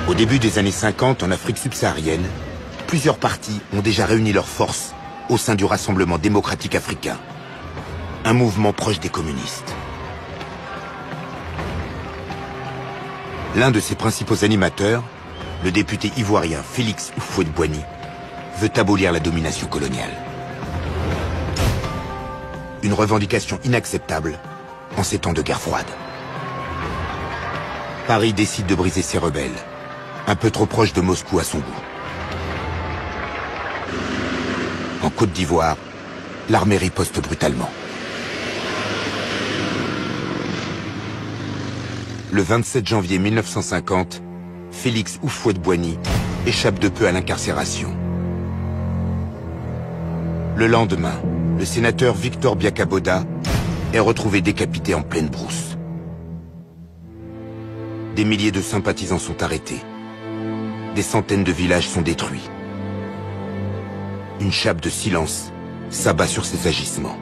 Au début des années 50, en Afrique subsaharienne, plusieurs partis ont déjà réuni leurs forces au sein du Rassemblement démocratique africain, un mouvement proche des communistes. L'un de ses principaux animateurs, le député ivoirien Félix Houphouët-Boigny, veut abolir la domination coloniale. Une revendication inacceptable en ces temps de guerre froide. Paris décide de briser ses rebelles, un peu trop proche de Moscou à son goût. En Côte d'Ivoire, l'armée riposte brutalement. Le 27 janvier 1950, Félix Houphouët-Boigny échappe de peu à l'incarcération. Le lendemain, le sénateur Victor Biakaboda est retrouvé décapité en pleine brousse. Des milliers de sympathisants sont arrêtés. Des centaines de villages sont détruits. Une chape de silence s'abat sur ces agissements.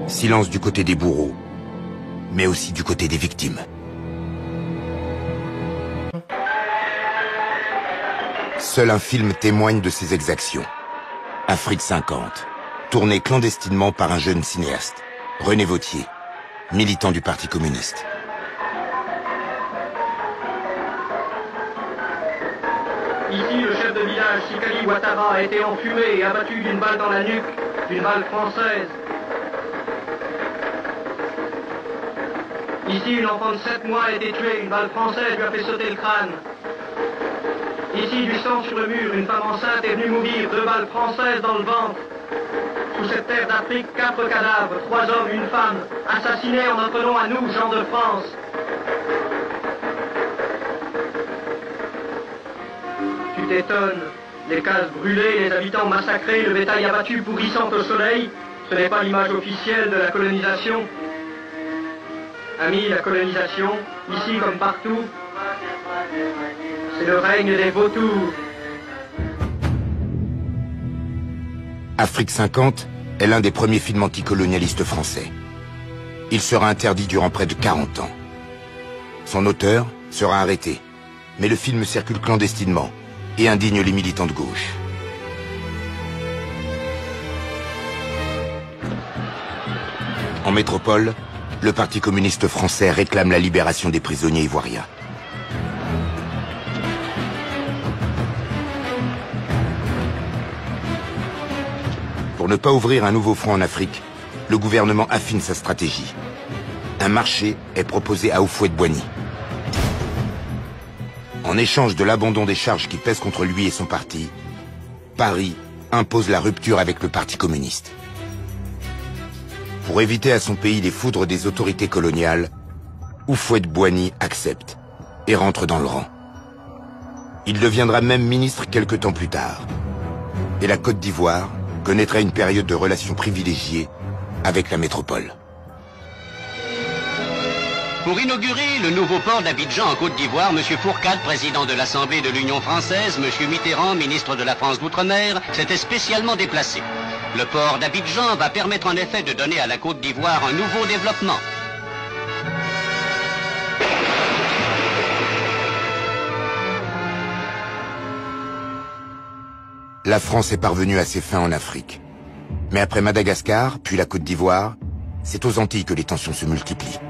Silence du côté des bourreaux, mais aussi du côté des victimes. Seul un film témoigne de ces exactions. Afrique 50, tourné clandestinement par un jeune cinéaste, René Vauthier, militant du Parti communiste. Ici, le chef de village, Sikali Ouattara, a été enfumé et abattu d'une balle dans la nuque, d'une balle française. Ici, une enfant de 7 mois a été tuée, une balle française lui a fait sauter le crâne. Ici, du sang sur le mur, une femme enceinte est venue mourir, 2 balles françaises dans le ventre. Sous cette terre d'Afrique, 4 cadavres, 3 hommes, une femme, assassinés en notre nom à nous, gens de France. Tu t'étonnes, les cases brûlées, les habitants massacrés, le bétail abattu pourrissant au soleil, ce n'est pas l'image officielle de la colonisation. Amis, la colonisation, ici comme partout, c'est le règne des vautours. Afrique 50 est l'un des premiers films anticolonialistes français. Il sera interdit durant près de 40 ans. Son auteur sera arrêté, mais le film circule clandestinement et indigne les militants de gauche. En métropole, le Parti communiste français réclame la libération des prisonniers ivoiriens. Pour ne pas ouvrir un nouveau front en Afrique, le gouvernement affine sa stratégie. Un marché est proposé à Houphouët-Boigny. En échange de l'abandon des charges qui pèsent contre lui et son parti, Paris impose la rupture avec le Parti communiste. Pour éviter à son pays les foudres des autorités coloniales, Houphouët-Boigny accepte et rentre dans le rang. Il deviendra même ministre quelque temps plus tard. Et la Côte d'Ivoire connaîtra une période de relations privilégiées avec la métropole. Pour inaugurer le nouveau port d'Abidjan en Côte d'Ivoire, M. Fourcade, président de l'Assemblée de l'Union française, M. Mitterrand, ministre de la France d'Outre-mer, s'était spécialement déplacé. Le port d'Abidjan va permettre en effet de donner à la Côte d'Ivoire un nouveau développement. La France est parvenue à ses fins en Afrique. Mais après Madagascar, puis la Côte d'Ivoire, c'est aux Antilles que les tensions se multiplient.